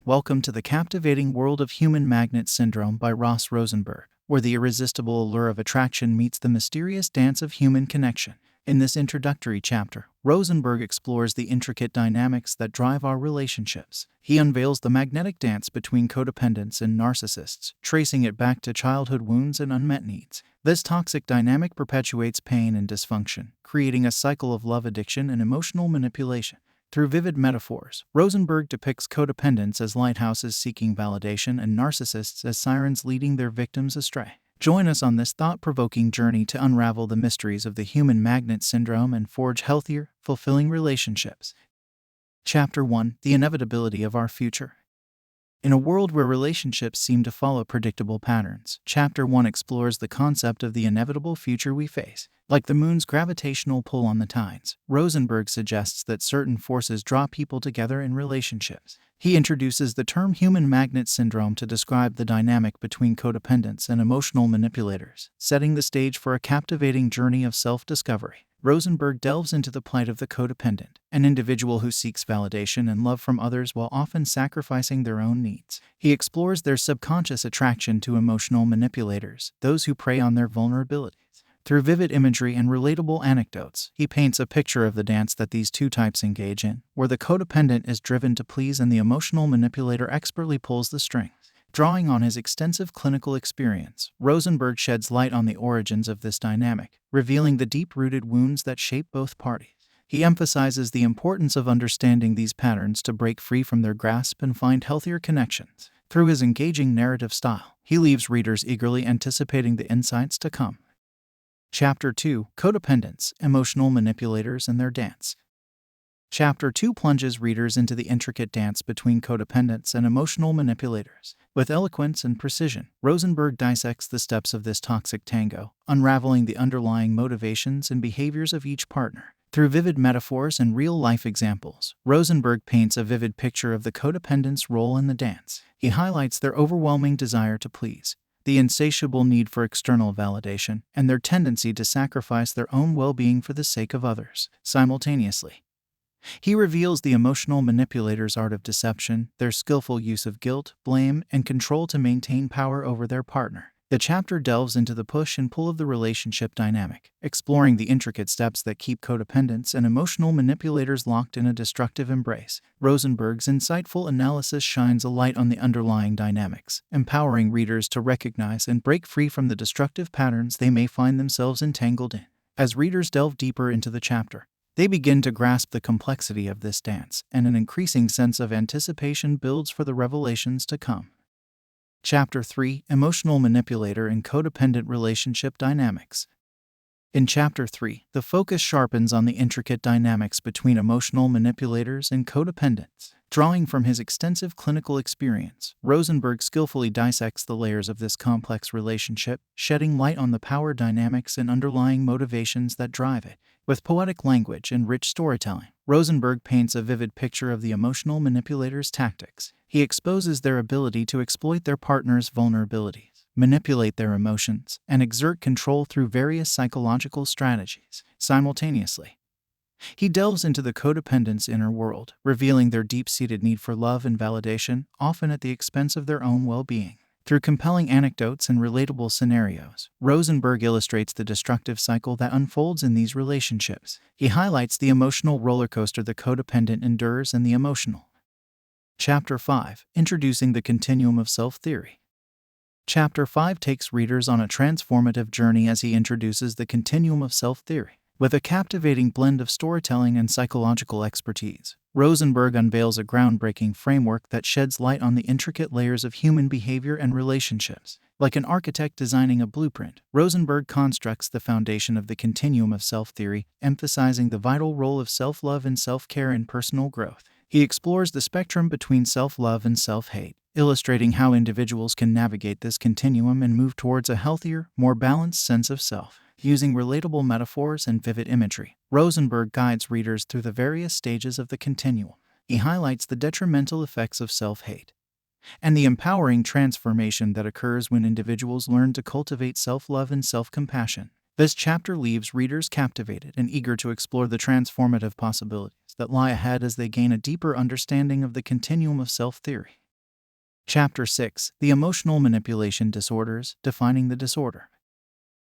Welcome to the captivating world of human magnet syndrome by Ross Rosenberg, where the irresistible allure of attraction meets the mysterious dance of human connection. In this introductory chapter, Rosenberg explores the intricate dynamics that drive our relationships. He unveils the magnetic dance between codependents and narcissists, tracing it back to childhood wounds and unmet needs. This toxic dynamic perpetuates pain and dysfunction, creating a cycle of love addiction and emotional manipulation. Through vivid metaphors, Rosenberg depicts codependents as lighthouses seeking validation and narcissists as sirens leading their victims astray. Join us on this thought-provoking journey to unravel the mysteries of the human magnet syndrome and forge healthier, fulfilling relationships. Chapter 1: The Inevitability of Our Future. In a world where relationships seem to follow predictable patterns, Chapter 1 explores the concept of the inevitable future we face. Like the moon's gravitational pull on the tides, Rosenberg suggests that certain forces draw people together in relationships. He introduces the term human magnet syndrome to describe the dynamic between codependents and emotional manipulators, setting the stage for a captivating journey of self-discovery. Rosenberg delves into the plight of the codependent, an individual who seeks validation and love from others while often sacrificing their own needs. He explores their subconscious attraction to emotional manipulators, those who prey on their vulnerabilities. Through vivid imagery and relatable anecdotes, he paints a picture of the dance that these two types engage in, where the codependent is driven to please and the emotional manipulator expertly pulls the strings. Drawing on his extensive clinical experience, Rosenberg sheds light on the origins of this dynamic, revealing the deep-rooted wounds that shape both parties. He emphasizes the importance of understanding these patterns to break free from their grasp and find healthier connections. Through his engaging narrative style, he leaves readers eagerly anticipating the insights to come. Chapter 2: Codependents, Emotional Manipulators and Their Dance. Chapter 2 plunges readers into the intricate dance between codependents and emotional manipulators. With eloquence and precision, Rosenberg dissects the steps of this toxic tango, unraveling the underlying motivations and behaviors of each partner. Through vivid metaphors and real-life examples, Rosenberg paints a vivid picture of the codependent's role in the dance. He highlights their overwhelming desire to please, the insatiable need for external validation, and their tendency to sacrifice their own well-being for the sake of others. Simultaneously, he reveals the emotional manipulator's art of deception, their skillful use of guilt, blame, and control to maintain power over their partner. The chapter delves into the push and pull of the relationship dynamic, exploring the intricate steps that keep codependents and emotional manipulators locked in a destructive embrace. Rosenberg's insightful analysis shines a light on the underlying dynamics, empowering readers to recognize and break free from the destructive patterns they may find themselves entangled in. As readers delve deeper into the chapter, they begin to grasp the complexity of this dance, and an increasing sense of anticipation builds for the revelations to come. Chapter 3: Emotional Manipulator and Codependent Relationship Dynamics. In Chapter 3, the focus sharpens on the intricate dynamics between emotional manipulators and codependents. Drawing from his extensive clinical experience, Rosenberg skillfully dissects the layers of this complex relationship, shedding light on the power dynamics and underlying motivations that drive it. With poetic language and rich storytelling, Rosenberg paints a vivid picture of the emotional manipulator's tactics. He exposes their ability to exploit their partner's vulnerabilities, manipulate their emotions, and exert control through various psychological strategies. Simultaneously, he delves into the codependent's inner world, revealing their deep-seated need for love and validation, often at the expense of their own well-being. Through compelling anecdotes and relatable scenarios, Rosenberg illustrates the destructive cycle that unfolds in these relationships. He highlights the emotional rollercoaster the codependent endures and the emotional. Chapter 5: Introducing the Continuum of Self-Theory. Chapter 5 takes readers on a transformative journey as he introduces the Continuum of Self-Theory. With a captivating blend of storytelling and psychological expertise, Rosenberg unveils a groundbreaking framework that sheds light on the intricate layers of human behavior and relationships. Like an architect designing a blueprint, Rosenberg constructs the foundation of the Continuum of Self-Theory, emphasizing the vital role of self-love and self-care in personal growth. He explores the spectrum between self-love and self-hate, illustrating how individuals can navigate this continuum and move towards a healthier, more balanced sense of self. Using relatable metaphors and vivid imagery, Rosenberg guides readers through the various stages of the continuum. He highlights the detrimental effects of self-hate and the empowering transformation that occurs when individuals learn to cultivate self-love and self-compassion. This chapter leaves readers captivated and eager to explore the transformative possibilities that lie ahead as they gain a deeper understanding of the continuum of self-theory. Chapter 6: The Emotional Manipulation Disorders, Defining the Disorder.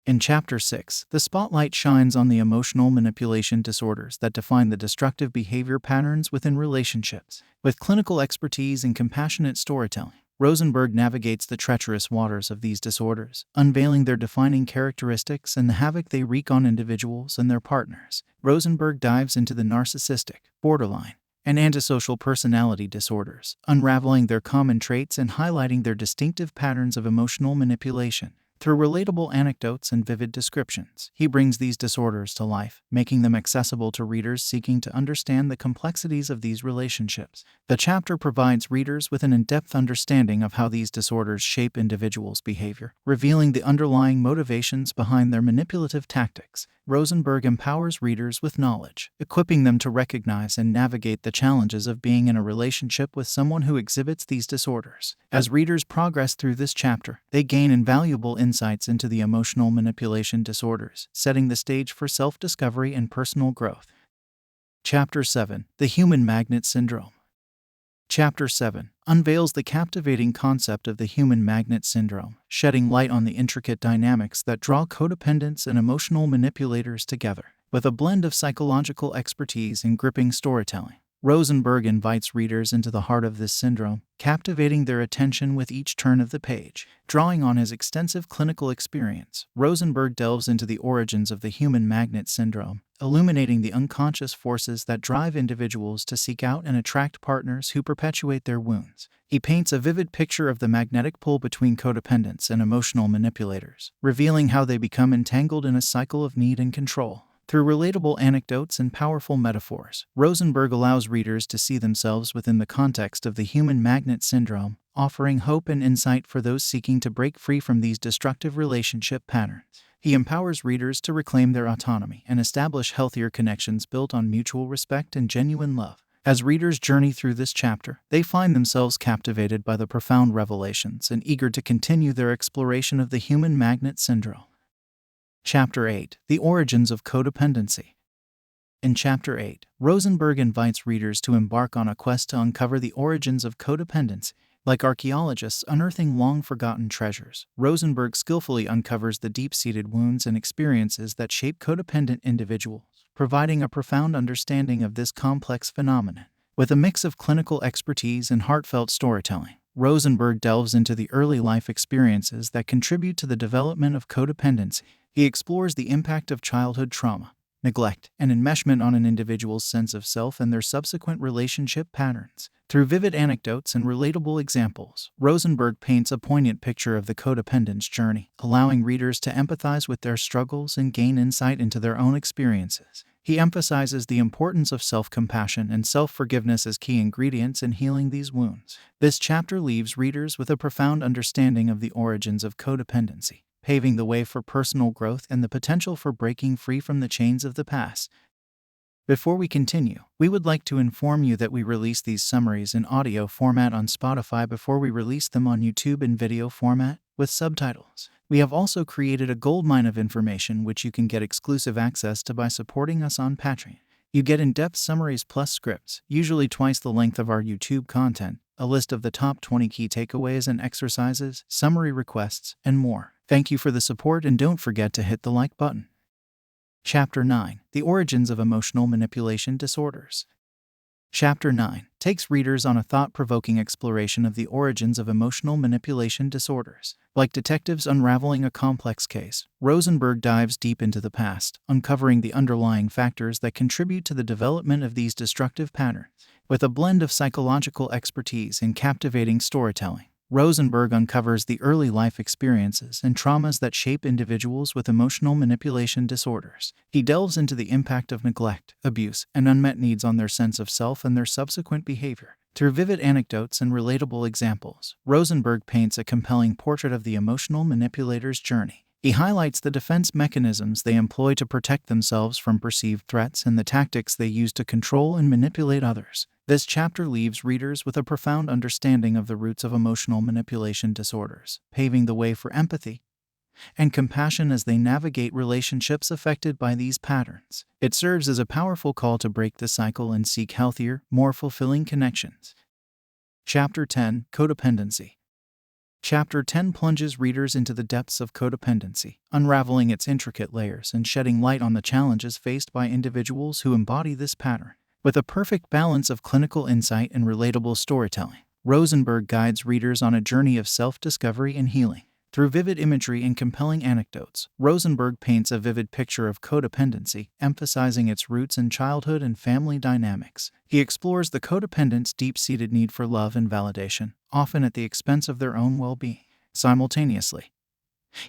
In Chapter 6, the spotlight shines on the emotional manipulation disorders that define the destructive behavior patterns within relationships. With clinical expertise and compassionate storytelling, Rosenberg navigates the treacherous waters of these disorders, unveiling their defining characteristics and the havoc they wreak on individuals and their partners. Rosenberg dives into the narcissistic, borderline, and antisocial personality disorders, unraveling their common traits and highlighting their distinctive patterns of emotional manipulation. Through relatable anecdotes and vivid descriptions, he brings these disorders to life, making them accessible to readers seeking to understand the complexities of these relationships. The chapter provides readers with an in-depth understanding of how these disorders shape individuals' behavior, revealing the underlying motivations behind their manipulative tactics. Rosenberg empowers readers with knowledge, equipping them to recognize and navigate the challenges of being in a relationship with someone who exhibits these disorders. As readers progress through this chapter, they gain invaluable insights into the emotional manipulation disorders, setting the stage for self-discovery and personal growth. Chapter 7: The Human Magnet Syndrome. Chapter 7 unveils the captivating concept of the human magnet syndrome, shedding light on the intricate dynamics that draw codependents and emotional manipulators together. With a blend of psychological expertise and gripping storytelling, Rosenberg invites readers into the heart of this syndrome, captivating their attention with each turn of the page. Drawing on his extensive clinical experience, Rosenberg delves into the origins of the human magnet syndrome, illuminating the unconscious forces that drive individuals to seek out and attract partners who perpetuate their wounds. He paints a vivid picture of the magnetic pull between codependents and emotional manipulators, revealing how they become entangled in a cycle of need and control. Through relatable anecdotes and powerful metaphors, Rosenberg allows readers to see themselves within the context of the human magnet syndrome, offering hope and insight for those seeking to break free from these destructive relationship patterns. He empowers readers to reclaim their autonomy and establish healthier connections built on mutual respect and genuine love. As readers journey through this chapter, they find themselves captivated by the profound revelations and eager to continue their exploration of the human magnet syndrome. Chapter 8: The Origins of Codependency. In Chapter 8, Rosenberg invites readers to embark on a quest to uncover the origins of codependency. Like archaeologists unearthing long-forgotten treasures, Rosenberg skillfully uncovers the deep-seated wounds and experiences that shape codependent individuals, providing a profound understanding of this complex phenomenon. With a mix of clinical expertise and heartfelt storytelling, Rosenberg delves into the early life experiences that contribute to the development of codependency. He explores the impact of childhood trauma, neglect, and enmeshment on an individual's sense of self and their subsequent relationship patterns. Through vivid anecdotes and relatable examples, Rosenberg paints a poignant picture of the codependent's journey, allowing readers to empathize with their struggles and gain insight into their own experiences. He emphasizes the importance of self-compassion and self-forgiveness as key ingredients in healing these wounds. This chapter leaves readers with a profound understanding of the origins of codependency, paving the way for personal growth and the potential for breaking free from the chains of the past. Before we continue, we would like to inform you that we release these summaries in audio format on Spotify before we release them on YouTube in video format, with subtitles. We have also created a goldmine of information which you can get exclusive access to by supporting us on Patreon. You get in-depth summaries plus scripts, usually twice the length of our YouTube content, a list of the top 20 key takeaways and exercises, summary requests, and more. Thank you for the support and don't forget to hit the like button. Chapter 9: The Origins of Emotional Manipulation Disorders. Chapter 9 takes readers on a thought-provoking exploration of the origins of emotional manipulation disorders. Like detectives unraveling a complex case, Rosenberg dives deep into the past, uncovering the underlying factors that contribute to the development of these destructive patterns. With a blend of psychological expertise and captivating storytelling, Rosenberg uncovers the early life experiences and traumas that shape individuals with emotional manipulation disorders. He delves into the impact of neglect, abuse, and unmet needs on their sense of self and their subsequent behavior. Through vivid anecdotes and relatable examples, Rosenberg paints a compelling portrait of the emotional manipulator's journey. He highlights the defense mechanisms they employ to protect themselves from perceived threats and the tactics they use to control and manipulate others. This chapter leaves readers with a profound understanding of the roots of emotional manipulation disorders, paving the way for empathy and compassion as they navigate relationships affected by these patterns. It serves as a powerful call to break the cycle and seek healthier, more fulfilling connections. Chapter 10, Codependency. Chapter 10 plunges readers into the depths of codependency, unraveling its intricate layers and shedding light on the challenges faced by individuals who embody this pattern. With a perfect balance of clinical insight and relatable storytelling, Rosenberg guides readers on a journey of self-discovery and healing. Through vivid imagery and compelling anecdotes, Rosenberg paints a vivid picture of codependency, emphasizing its roots in childhood and family dynamics. He explores the codependent's deep-seated need for love and validation, often at the expense of their own well-being. Simultaneously,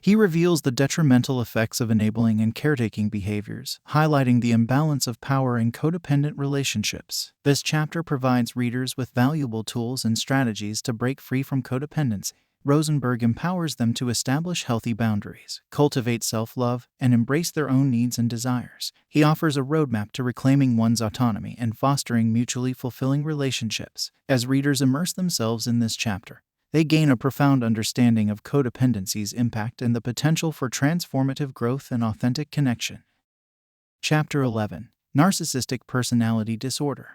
he reveals the detrimental effects of enabling and caretaking behaviors, highlighting the imbalance of power in codependent relationships. This chapter provides readers with valuable tools and strategies to break free from codependency. Rosenberg empowers them to establish healthy boundaries, cultivate self-love, and embrace their own needs and desires. He offers a roadmap to reclaiming one's autonomy and fostering mutually fulfilling relationships. As readers immerse themselves in this chapter, they gain a profound understanding of codependency's impact and the potential for transformative growth and authentic connection. Chapter 11, Narcissistic Personality Disorder.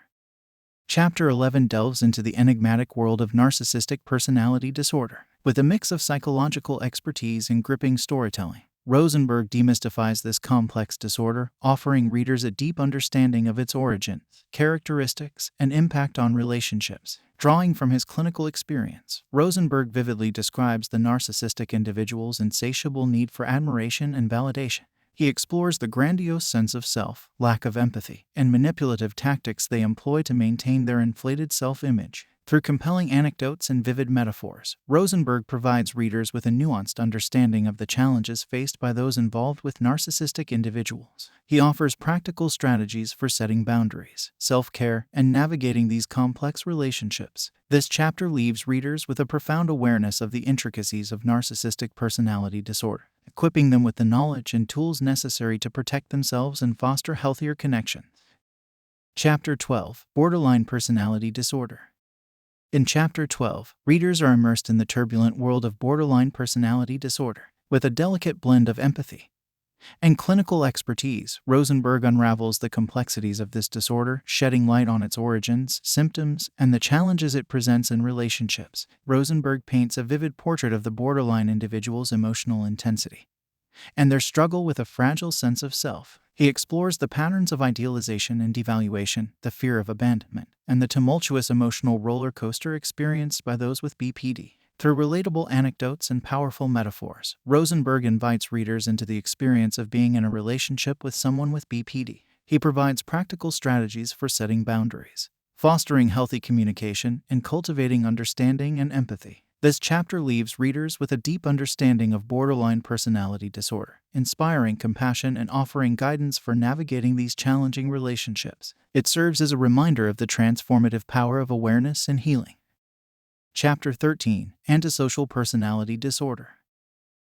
Chapter 11 delves into the enigmatic world of narcissistic personality disorder. With a mix of psychological expertise and gripping storytelling, Rosenberg demystifies this complex disorder, offering readers a deep understanding of its origins, characteristics, and impact on relationships. Drawing from his clinical experience, Rosenberg vividly describes the narcissistic individual's insatiable need for admiration and validation. He explores the grandiose sense of self, lack of empathy, and manipulative tactics they employ to maintain their inflated self-image. Through compelling anecdotes and vivid metaphors, Rosenberg provides readers with a nuanced understanding of the challenges faced by those involved with narcissistic individuals. He offers practical strategies for setting boundaries, self-care, and navigating these complex relationships. This chapter leaves readers with a profound awareness of the intricacies of narcissistic personality disorder, equipping them with the knowledge and tools necessary to protect themselves and foster healthier connections. Chapter 12, Borderline Personality Disorder. In Chapter 12, readers are immersed in the turbulent world of borderline personality disorder. With a delicate blend of empathy and clinical expertise, Rosenberg unravels the complexities of this disorder, shedding light on its origins, symptoms, and the challenges it presents in relationships. Rosenberg paints a vivid portrait of the borderline individual's emotional intensity and their struggle with a fragile sense of self. He explores the patterns of idealization and devaluation, the fear of abandonment, and the tumultuous emotional roller coaster experienced by those with BPD. Through relatable anecdotes and powerful metaphors, Rosenberg invites readers into the experience of being in a relationship with someone with BPD. He provides practical strategies for setting boundaries, fostering healthy communication, and cultivating understanding and empathy. This chapter leaves readers with a deep understanding of borderline personality disorder, inspiring compassion and offering guidance for navigating these challenging relationships. It serves as a reminder of the transformative power of awareness and healing. Chapter 13, Antisocial Personality Disorder.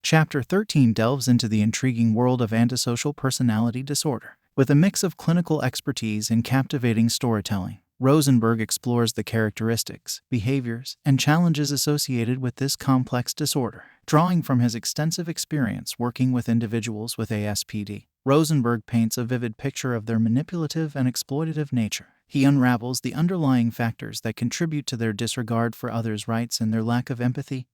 Chapter 13 delves into the intriguing world of antisocial personality disorder. With a mix of clinical expertise and captivating storytelling, Rosenberg explores the characteristics, behaviors, and challenges associated with this complex disorder. Drawing from his extensive experience working with individuals with ASPD, Rosenberg paints a vivid picture of their manipulative and exploitative nature. He unravels the underlying factors that contribute to their disregard for others' rights and their lack of empathy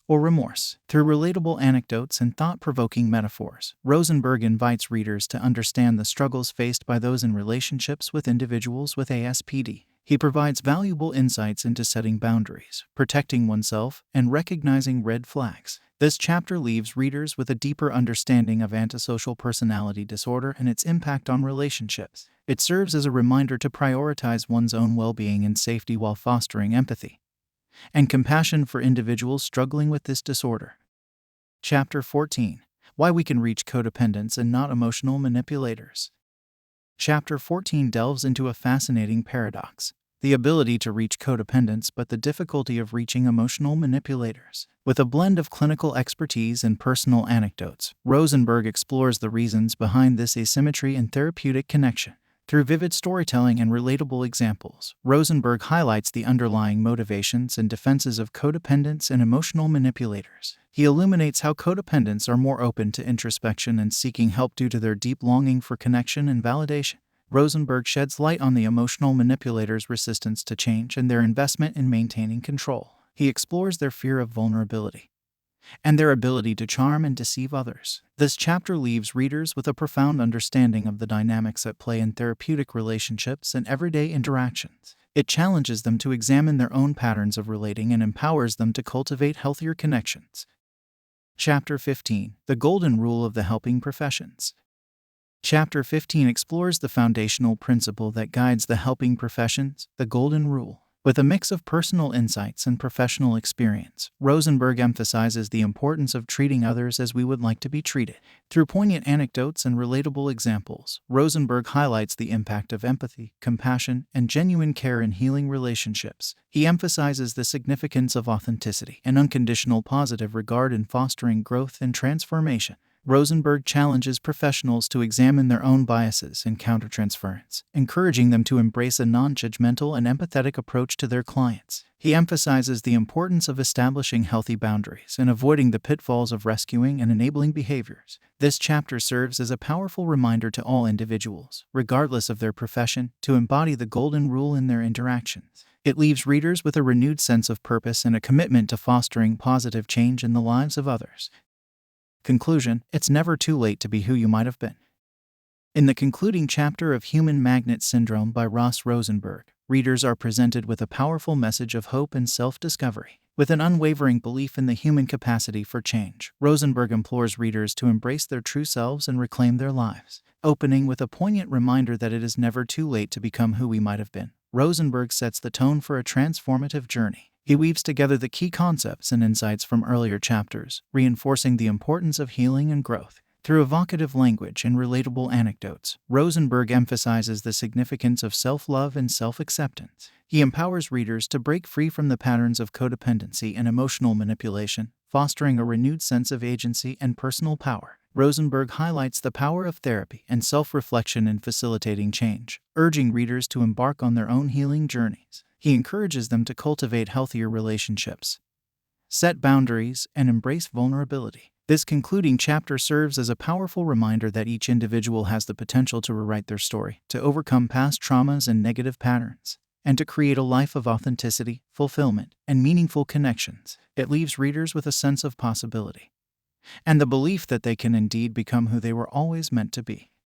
or remorse. Through relatable anecdotes and thought-provoking metaphors, Rosenberg invites readers to understand the struggles faced by those in relationships with individuals with ASPD. He provides valuable insights into setting boundaries, protecting oneself, and recognizing red flags. This chapter leaves readers with a deeper understanding of antisocial personality disorder and its impact on relationships. It serves as a reminder to prioritize one's own well-being and safety while fostering empathy and compassion for individuals struggling with this disorder. Chapter 14, Why We Can Reach Codependents and Not Emotional Manipulators. Chapter 14 delves into a fascinating paradox: the ability to reach codependents but the difficulty of reaching emotional manipulators. With a blend of clinical expertise and personal anecdotes, Rosenberg explores the reasons behind this asymmetry and therapeutic connection. Through vivid storytelling and relatable examples, Rosenberg highlights the underlying motivations and defenses of codependents and emotional manipulators. He illuminates how codependents are more open to introspection and seeking help due to their deep longing for connection and validation. Rosenberg sheds light on the emotional manipulators' resistance to change and their investment in maintaining control. He explores their fear of vulnerability and their ability to charm and deceive others. This chapter leaves readers with a profound understanding of the dynamics at play in therapeutic relationships and everyday interactions. It challenges them to examine their own patterns of relating and empowers them to cultivate healthier connections. Chapter 15. The Golden Rule of the Helping Professions. Chapter 15 explores the foundational principle that guides the helping professions, the Golden Rule. With a mix of personal insights and professional experience, Rosenberg emphasizes the importance of treating others as we would like to be treated. Through poignant anecdotes and relatable examples, Rosenberg highlights the impact of empathy, compassion, and genuine care in healing relationships. He emphasizes the significance of authenticity and unconditional positive regard in fostering growth and transformation. Rosenberg challenges professionals to examine their own biases and countertransference, encouraging them to embrace a non-judgmental and empathetic approach to their clients. He emphasizes the importance of establishing healthy boundaries and avoiding the pitfalls of rescuing and enabling behaviors. This chapter serves as a powerful reminder to all individuals, regardless of their profession, to embody the Golden Rule in their interactions. It leaves readers with a renewed sense of purpose and a commitment to fostering positive change in the lives of others. Conclusion: it's never too late to be who you might have been. In the concluding chapter of Human Magnet Syndrome by Ross Rosenberg, readers are presented with a powerful message of hope and self-discovery. With an unwavering belief in the human capacity for change, Rosenberg implores readers to embrace their true selves and reclaim their lives. Opening with a poignant reminder that it is never too late to become who we might have been, Rosenberg sets the tone for a transformative journey. He weaves together the key concepts and insights from earlier chapters, reinforcing the importance of healing and growth. Through evocative language and relatable anecdotes, Rosenberg emphasizes the significance of self-love and self-acceptance. He empowers readers to break free from the patterns of codependency and emotional manipulation, fostering a renewed sense of agency and personal power. Rosenberg highlights the power of therapy and self-reflection in facilitating change, urging readers to embark on their own healing journeys. He encourages them to cultivate healthier relationships, set boundaries, and embrace vulnerability. This concluding chapter serves as a powerful reminder that each individual has the potential to rewrite their story, to overcome past traumas and negative patterns, and to create a life of authenticity, fulfillment, and meaningful connections. It leaves readers with a sense of possibility and the belief that they can indeed become who they were always meant to be.